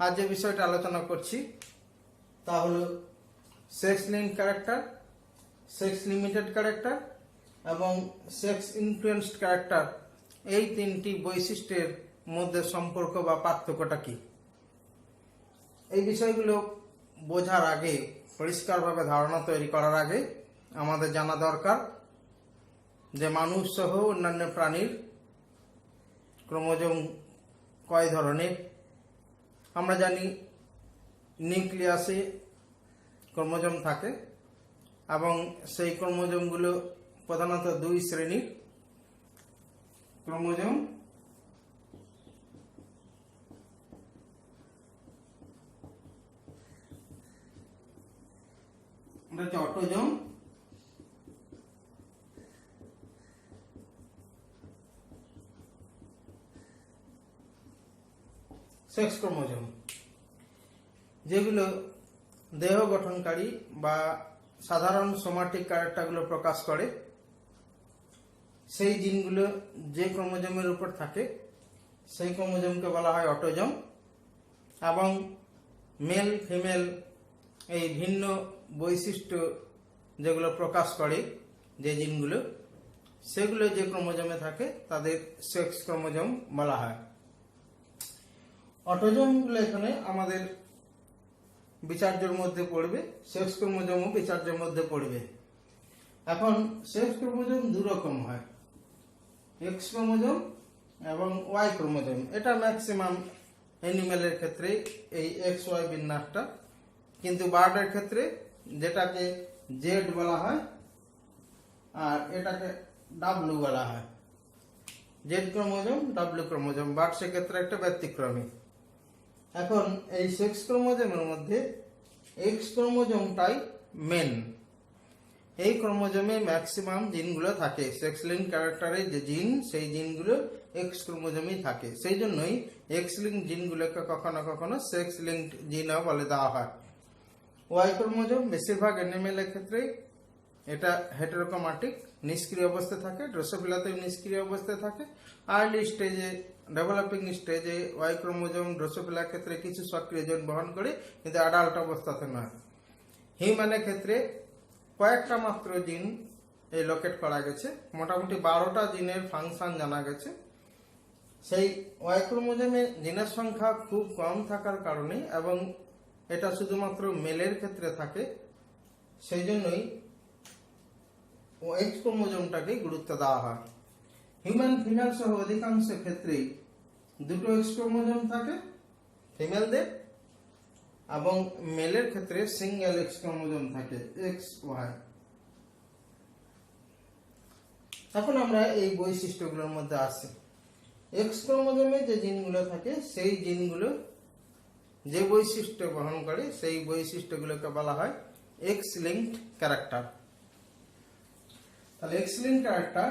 আজ যে বিষয়টা আলোচনা করছি তা হলো sex linked character, sex limited character এবং সেক্স ইনফ্লুয়েন্সড ক্যারেক্টার। এই তিনটি বৈশিষ্ট্যের মধ্যে সম্পর্ক বা পার্থক্যটা কি, এই বিষয়গুলো বোঝার আগে, পরিষ্কারভাবে ধারণা তৈরি করার আগে আমাদের জানা দরকার যে মানুষ সহ অন্যান্য প্রাণীর ক্রোমোজোম কয় ধরনের। আমরা জানি নিউক্লিয়াসে ক্রোমোজোম থাকে এবং সেই ক্রোমোজোমগুলো প্রধানত দুই শ্রেণীর ক্রোমোজোম। এটা হচ্ছে অটোজোম সেক্স ক্রোমোজোম, যেগুলো দেহ গঠনকারী বা সাধারণ সোমাটিক ক্যারেক্টারগুলো প্রকাশ করে। সেই জিনগুলো যে ক্রোমোজোমের উপর থাকে সেই ক্রোমোজোমকে বলা হয় অটোজোম, এবং মেল ফিমেল এই ভিন্ন বৈশিষ্ট্য যেগুলো প্রকাশ করে যে জিনগুলো, সেগুলো যে ক্রোমোজোমে থাকে তাদের সেক্স ক্রোমোজোম বলা হয়। অটোজোমগুলো এখানে আমাদের বিচার্যের মধ্যে পড়বে, সেক্স ক্রোমোজোমও বিচার্যের মধ্যে পড়বে। এখন সেক্স ক্রোমোজোম দু রকম হয়, এক্স ক্রোমোজোম এবং ওয়াই ক্রোমোজোম। এটা ম্যাক্সিমাম অ্যানিমেলের ক্ষেত্রে এই এক্স ওয়াই বিন্যাসটা, কিন্তু বার্ডের ক্ষেত্রে যেটাকে জেড বলা হয় আর এটাকে ডাব্লু বলা হয়। Z chromosome, W chromosome. Bird সেক্ষেত্রে একটা ব্যতিক্রমী। এখন এই সেক্স ক্রোমোজোমের মধ্যে এক্স ক্রোমোজোমটাই মেন। এই ক্রোমোজোমে ম্যাক্সিমাম জিনগুলো থাকে, সেক্স লিঙ্ক ক্যারেক্টারের যে জিন, সেই জিনগুলো এক্স ক্রোমোজোমেই থাকে। সেই জন্যই এক্স লিঙ্ক জিনগুলোকে কখনো কখনো সেক্স লিঙ্কড জিনও বলে দেওয়া হয়। ওয়াই ক্রোমোজোম বেশিরভাগ অ্যানিমেলের ক্ষেত্রে এটা হেটেরোক্রোমাটিক, নিষ্ক্রিয় অবস্থায় থাকে। ড্রোসোফিলাতেও নিষ্ক্রিয় অবস্থায় থাকে। আর্লি স্টেজে, ডেভেলপিং স্টেজে ওয়াই ক্রোমোজোম ড্রোসোফিলার ক্ষেত্রে কিছু সক্রিয় জিন বহন করে, কিন্তু অ্যাডাল্ট অবস্থাতে নয়। হিউম্যানের ক্ষেত্রে কয়েকটা মাত্র জিন এই লোকেট করা গেছে, মোটামুটি 12টা জিনের ফাংশন জানা গেছে। সেই ওয়াই ক্রোমোজোমে জিনের সংখ্যা খুব কম থাকার কারণে এবং এটা শুধুমাত্র মেলের ক্ষেত্রে থাকে, সেই জন্যই এক্স ক্রোমোজোমটাকে গুরুত্ব দেওয়া হয়। হিউম্যান ফিমেল সহ অধিকাংশ ক্ষেত্রেই দুটো এক্স ক্রোমোজোম থাকে ফিমেলদের, এবং মেলের ক্ষেত্রে সিঙ্গেল এক্স ক্রোমোজোম থাকে, এক্স ওয়াই। এখন আমরা এই বৈশিষ্ট্যগুলোর মধ্যে আসি। এক্স ক্রোমোজোমে যে জিনগুলো থাকে সেই জিনগুলো যে বৈশিষ্ট্য বহন করে সেই বৈশিষ্ট্যগুলোকে বলা হয় এক্স লিঙ্কড ক্যারেক্টার। তাহলে এক্স লিঙ্কড ক্যারেক্টার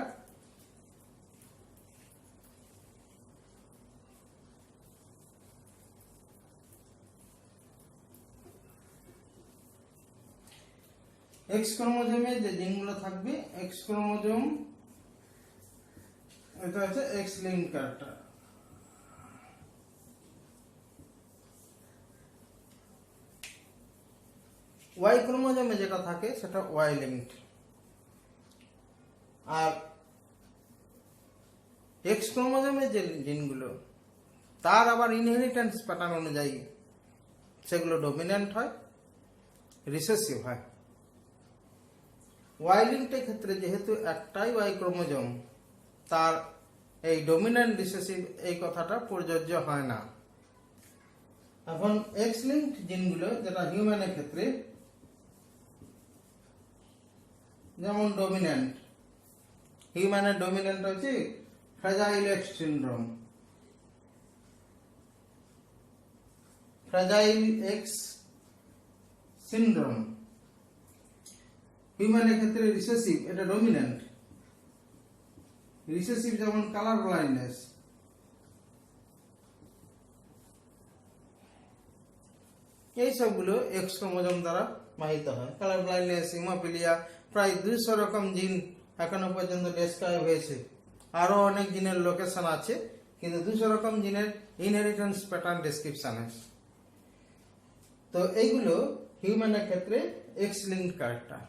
এক্স ক্রোমোজোমে যে জিনগুলো থাকবে, এক্স ক্রোমোজোম এটা হচ্ছে এক্স লিঙ্কড ক্যারেক্টার। ওয়াই ক্রোমোজোমে যেটা থাকে সেটা ওয়াই লিঙ্কড। আর এক্স ক্রোমোজোমে যে জিনগুলো তার আবার ইনহেরিটেন্স প্যাটার্ন অনুযায়ী সেগুলো ডমিন্যান্ট হয়, রিসেসিভ হয়। ওয়াই লিঙ্কডের ক্ষেত্রে যেহেতু একটাই ওয়াই ক্রোমোজোম, তার এই ডমিন্যান্ট রিসেসিভ এই কথাটা প্রযোজ্য হয় না। এখন এক্স লিঙ্কড জিনগুলো যেটা হিউম্যানের ক্ষেত্রে, যেমন ডমিন্যান্ট, হিউম্যানের ডমিন্যান্ট হচ্ছে fragile X syndrome. Fragile X syndrome হিউম্যানের ক্ষেত্রে রিসেসিভ, এটা ডমিন্যান্ট। রিসেসিভ যেমন কালার ব্লাইন্ডনেস। এই সবগুলো এক্স ক্রোমোজোম দ্বারা বাহিত হয়। কালার ব্লাইন্ডনেস, হিমোফিলিয়া, প্রায় 200 রকম জিন এখনো পর্যন্ত ডেসক্রাইব হয়েছে। আরো অনেক জিনের লোকেশন আছে, কিন্তু 200 রকম জিনের ইনহেরিটেন্স প্যাটার্ন ডেসক্রিপশন আছে। তো এইগুলো হিউম্যানের ক্ষেত্রে এক্স লিঙ্ক ক্যারেক্টার,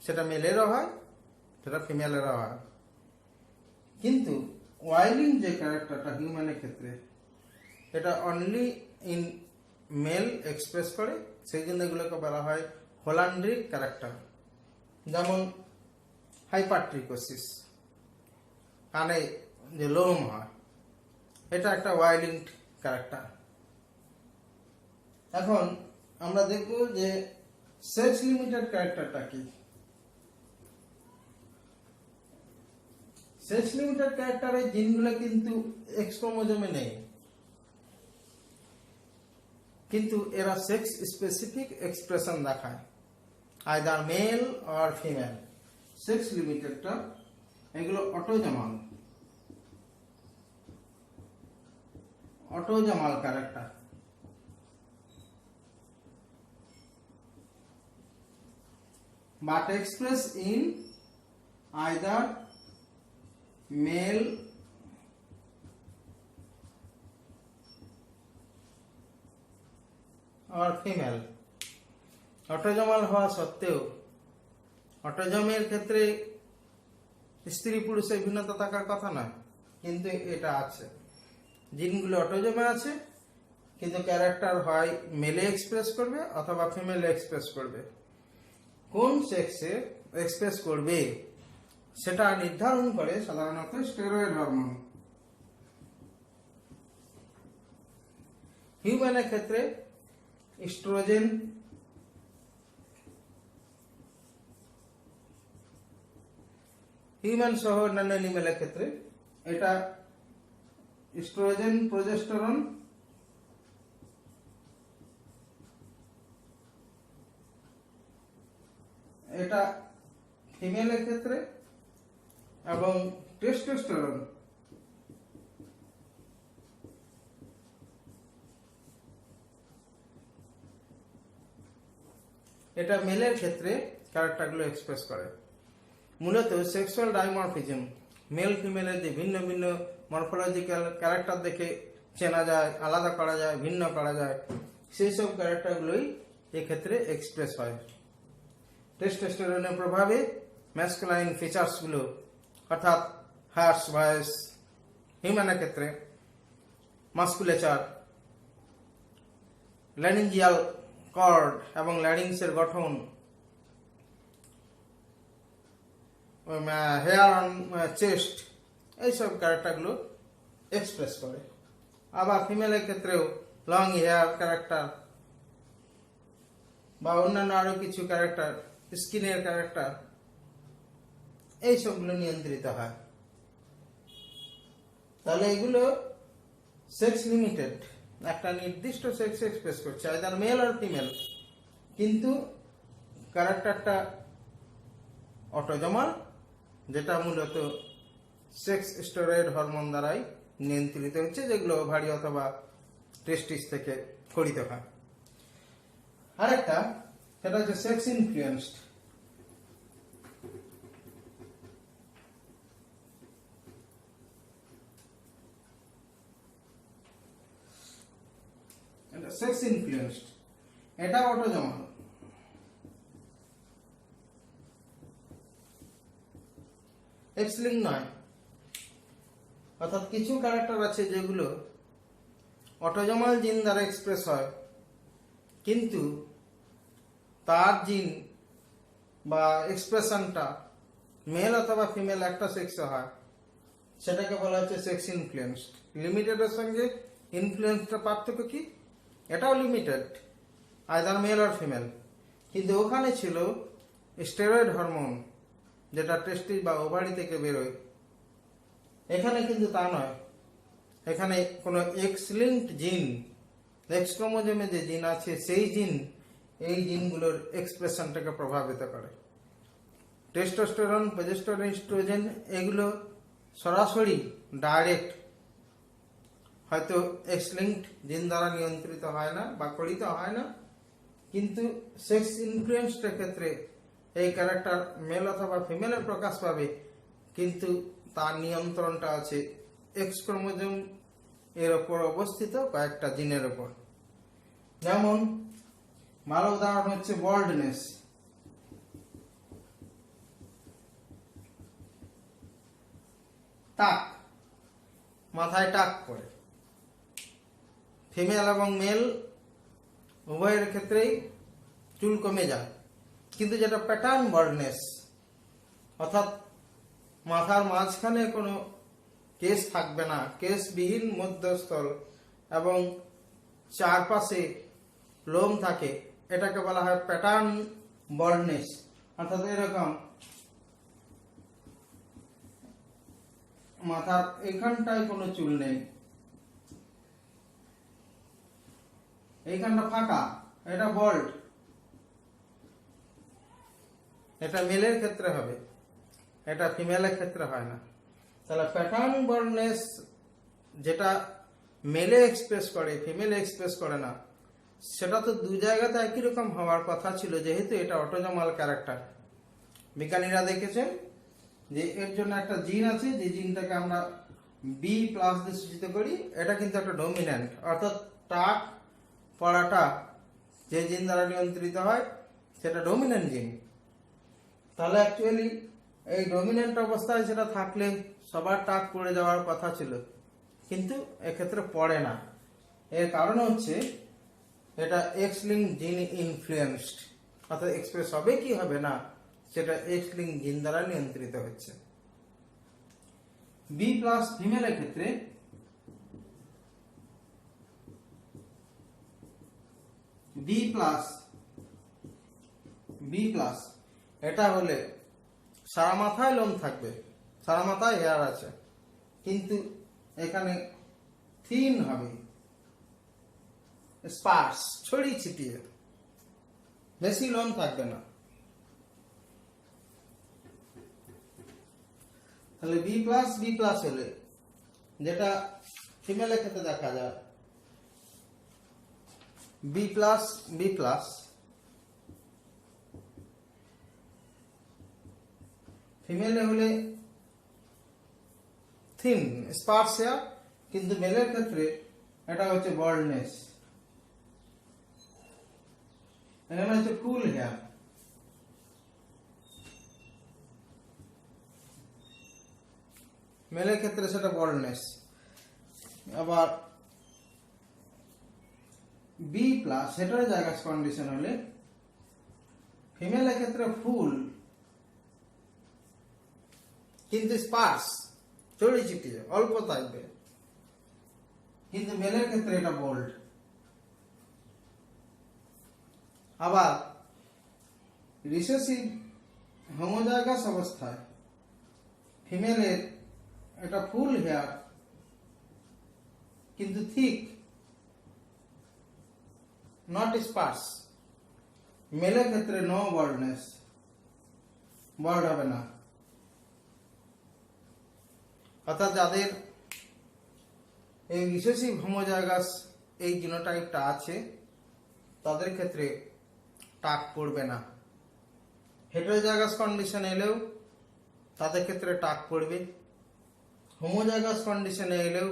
সেটা মেলেরও হয় সেটা ফিমেলেরও হয়। কিন্তু ওয়াই লিঙ্ক যে ক্যারেক্টারটা হিউম্যানের ক্ষেত্রে, এটা অনলি ইন মেল এক্সপ্রেস করে, সেই জন্য এগুলোকে বলা হয় হোলান্ড্রিক ক্যারেক্টার। যেমন হাইপারট্রিকোসিস, কানে যে লোম হয়, এটা একটা ওয়াই লিঙ্ক ক্যারেক্টার। এখন আমরা দেখব যে সেক্স লিমিটেড ক্যারেক্টারটা কি। সেক্স লিমিটেড ক্যারেক্টারের জিনগুলো কিন্তু এক্স ক্রোমোজোমে নেই, কিন্তু এরা সেক্স স্পেসিফিক এক্সপ্রেশন দেখায়, either male or female. Sex লিমিটেডটা এগুলো autosomal character. But express in either male or female. Autosomal হওয়া সত্ত্বেও অটোজমের ক্ষেত্রে স্ত্রী পুরুষের ভিন্নতা থাকার কথা নয়, কিন্তু এটা আছে। জিনগুলো অটোজমে আছে, কিন্তু ক্যারেক্টার হয় মেলে এক্সপ্রেস করবে অথবা ফিমেলে এক্সপ্রেস করবে। কোন সেক্সে এক্সপ্রেস করবে সেটা নির্ধারণ করে সাধারণত স্টেরয়েড হরমোন। হিউম্যানের ক্ষেত্রে ইস্ট্রোজেন, হিউম্যান সহ অন্যান্য এনিমেলের ক্ষেত্রে এটা ইস্ট্রোজেন, প্রোজেস্টেরন, এটা ফিমেলের ক্ষেত্রে, এবং টেস্টোস্টেরন এটা মেলের ক্ষেত্রে ক্যারেক্টারগুলো এক্সপ্রেস করে। মূলত সেক্সুয়াল ডাইমরফিজম, মেল ফিমেলের যে ভিন্ন ভিন্ন মরফোলজিক্যাল ক্যারেক্টার দেখে চেনা যায়, আলাদা করা যায়, ভিন্ন করা যায়, সেই সব ক্যারেক্টারগুলোই এক্ষেত্রে এক্সপ্রেস হয়। টেস্টোস্টেরনের প্রভাবে ম্যাসকুলাইন ফিচার্সগুলো, অর্থাৎ হার্স ভয়েস, হিউম্যানের ক্ষেত্রে মাস্কুলেচার, ল্যারিঞ্জিয়াল কর্ড এবং ল্যারিংসের গঠন, হেয়ার অন চেস্ট, এইসব ক্যারেক্টারগুলো এক্সপ্রেস করে। আবার ফিমেলের ক্ষেত্রেও লং হেয়ার ক্যারেক্টার বা অন্যান্য আরো কিছু ক্যারেক্টার, স্কিনের ক্যারেক্টার, এইসবগুলো নিয়ন্ত্রিত হয়। তাহলে এগুলো সেক্স লিমিটেড, একটা নির্দিষ্ট সেক্স এক্সপ্রেস করছে, আইদার মেল আর ফিমেল, কিন্তু ক্যারেক্টারটা অটোজমাল, যেটা মূলত সেক্স স্টেরয়েড হরমোন দ্বারাই নিয়ন্ত্রিত হচ্ছে, যেগুলো ওভারি অথবা টেস্টিস থেকে খরিত হয়। আরেকটা সেটা হচ্ছে সেক্স ইনফ্লুয়েন্সড। সেক্স ইনফ্লুয়েন্সড এটা অটোজমাল। এক্স লিঙ্ক নয়, অর্থাৎ কিছু ক্যারেক্টার আছে যেগুলো অটোজমাল জিন দ্বারা এক্সপ্রেস হয়, কিন্তু তার জিন বা এক্সপ্রেশনটা মেল অথবা ফিমেল একটা সেক্সে হয়, সেটাকে বলা হচ্ছে সেক্স ইনফ্লুয়েন্সড। লিমিটেডের সঙ্গে ইনফ্লুয়েন্সটা পার্থক্য কি? এটাও লিমিটেড, আইদার মেল আর ফিমেল, কিন্তু ওখানে ছিল স্টেরয়েড হরমোন, যেটা টেস্টিস বা ওভারি থেকে বেরোয়। এখানে কিন্তু তা নয়, এখানে কোনো এক্স লিঙ্কড জিন, এক্স ক্রোমোজোমে যে জিন আছে সেই জিন এই জিনগুলোর এক্সপ্রেশনটাকে প্রভাবিত করে। টেস্টোস্টেরন, প্রোজেস্টেরন, ইস্ট্রোজেন এগুলো সরাসরি ডাইরেক্ট হয়তো এক্স লিঙ্কড জিন দ্বারা নিয়ন্ত্রিত হয় না বা করিত হয় না, কিন্তু সেক্স ইনফ্লুয়েন্সডের ক্ষেত্রে এই ক্যারেক্টার মেল অথবা ফিমেলে প্রকাশ পাবে, কিন্তু তার নিয়ন্ত্রণটা আছে এক্স ক্রোমোজোম এর ওপর অবস্থিত কয়েকটা জিনের ওপর। যেমন ভালো উদাহরণ হচ্ছে বল্ডনেস। টাক, মাথায় টাক পড়ে। ফিমেল এবং মেল উভয়ের ক্ষেত্রেই চুল কমে যায়, কিন্তু যেটা প্যাটার্ন বল্ডনেস, অর্থাৎ মাথার মাঝখানে কোনো কেশ থাকবে না, কেশবিহীন মধ্যস্থল এবং চারপাশে লোম থাকে, এটাকে বলা হয় প্যাটার্ন বল্ডনেস। অর্থাৎ এরকম মাথার এখানটায় কোনো চুল নেই, এইখানটা ফাঁকা, এটা বল্ড। এটা মেলের ক্ষেত্রে হবে, এটা ফিমেলের ক্ষেত্রে হয় না। তাহলে প্যাটার্ন বল্ডনেস যেটা মেলে এক্সপ্রেস করে, ফিমেল এক্সপ্রেস করে না, সেটা তো দু জায়গাতে একই রকম হওয়ার কথা ছিল, যেহেতু এটা অটোজমাল ক্যারেক্টার। বিজ্ঞানীরা দেখেছেন যে এর জন্য একটা জিন আছে, যে জিনটাকে আমরা বি প্লাস দিয়ে সূচিত করি, এটা কিন্তু একটা ডমিন্যান্ট, অর্থাৎ টাক পড়াটা যে জিন দ্বারা নিয়ন্ত্রিত হয় সেটা ডমিন্যান্ট জিন। তাহলে অ্যাকচুয়ালি এই ডমিন্যান্ট অবস্থায় সেটা থাকলে সবার টাক পড়ে যাওয়ার কথা ছিল, কিন্তু এক্ষেত্রে পড়ে না। এর কারণ হচ্ছে এটা এক্স লিঙ্ক জিন ইনফ্লুয়েন্সড, অর্থাৎ এক্সপ্রেস হবে কি হবে না সেটা এক্স লিঙ্ক জিন দ্বারা নিয়ন্ত্রিত হচ্ছে। বি প্লাস ফিমেলের ক্ষেত্রে বি প্লাস এটা হলে সারা মাথায় লোম থাকবে, সারা মাথায় হেয়ার আছে, কিন্তু এখানে থিন হবে, স্পার্স, ছড়িয়ে ছিটিয়ে, বেশি লোম থাকবে না। তাহলে বি প্লাস হলে, যেটা ফিমেলের ক্ষেত্রে দেখা যায়, বি প্লাস ফিমেলে হলে থিন স্পার্স হেয়ার, কিন্তু মেলের ক্ষেত্রে এটা হচ্ছে বল্ডনেস, এখানে হচ্ছে ফুল হেয়ার। মেলের ক্ষেত্রে সেটা বল্ডনেস। আবার বি প্লাস সেটার জায়গা কন্ডিশন হলে ফিমেলের ক্ষেত্রে ফুল কিন্তু স্পার্স, ছড়িয়ে ছিটিয়ে, অল্প থাকবে, কিন্তু মেলের ক্ষেত্রে এটা বোল্ড। আবার রিসেসিভ হোমোজাইগাস অবস্থায় ফিমেলের এটা ফুল হেয়ার কিন্তু থিক, নট স্পার্স। মেলের ক্ষেত্রে নো বল্ডনেস, বল্ড হবে না। অর্থাৎ যাদের এই রিসেসিভ হোমোজাইগাস এই জিনোটাইপটা আছে তাদের ক্ষেত্রে টাক পড়বে না। হেটেরোজাইগাস কন্ডিশন এলেও তাদের ক্ষেত্রে টাক পড়বে, হোমোজাইগাস কন্ডিশনে এলেও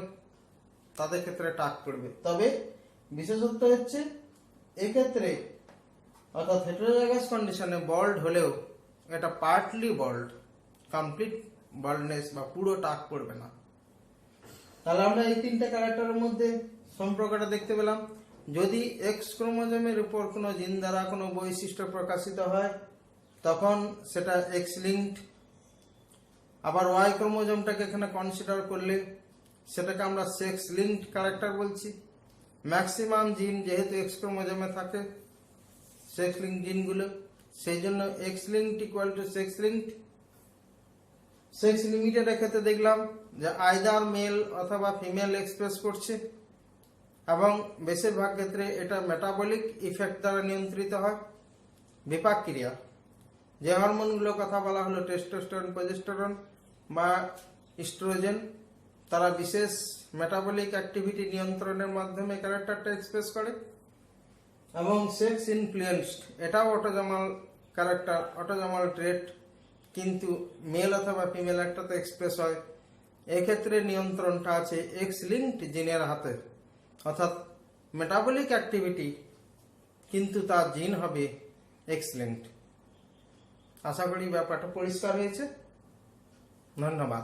তাদের ক্ষেত্রে টাক পড়বে। তবে বিশেষত্ব হচ্ছে এক্ষেত্রে, অর্থাৎ হেটেরোজাইগাস কন্ডিশনে বল্ড হলেও এটা পার্টলি বল্ড, কমপ্লিট বল্ডনেস বা পুরো টাক পড়বে না। তাহলে আমরা এই তিনটে ক্যারেক্টারের মধ্যে সম্পর্কটা দেখতে পেলাম। যদি এক্স ক্রোমোজোমের উপর কোনো জিন দ্বারা কোনো বৈশিষ্ট্য প্রকাশিত হয় তখন সেটা এক্স লিঙ্কড। আবার ওয়াই ক্রোমোজোমটাকে এখানে কনসিডার করলে সেটাকে আমরা সেক্স লিঙ্কড ক্যারেক্টার বলছি। ম্যাক্সিমাম জিন যেহেতু এক্স ক্রোমোজোমে থাকে, সেক্স লিঙ্ক জিনগুলো, সেই জন্য x linked equal to sex linked. Sex লিমিটেডের ক্ষেত্রে দেখলাম যে আইদার মেল অথবা ফিমেল এক্সপ্রেস করছে, এবং বেশিরভাগ ক্ষেত্রে এটা মেটাবলিক ইফেক্ট দ্বারা নিয়ন্ত্রিত হয়। বিপাক ক্রিয়া, যে হরমোনগুলোর কথা বলা হলো টেস্টোস্টেরন, প্রজেস্টেরন বা ইস্ট্রোজেন, তারা বিশেষ মেটাবলিক অ্যাক্টিভিটি নিয়ন্ত্রণের মাধ্যমে ক্যারেক্টারটা এক্সপ্রেস করে। এবং সেক্স ইনফ্লুয়েন্সড, এটাও অটোজমাল ক্যারেক্টার, অটোজমাল ট্রেট, কিন্তু মেল অথবা ফিমেল একটাতে এক্সপ্রেস হয়। এক্ষেত্রে নিয়ন্ত্রণটা আছে এক্স লিঙ্কড জিনের হাতে, অর্থাৎ মেটাবলিক অ্যাক্টিভিটি কিন্তু তার জিন হবে এক্স লিঙ্কড। আশা করি ব্যাপারটা পরিষ্কার হয়েছে। ধন্যবাদ।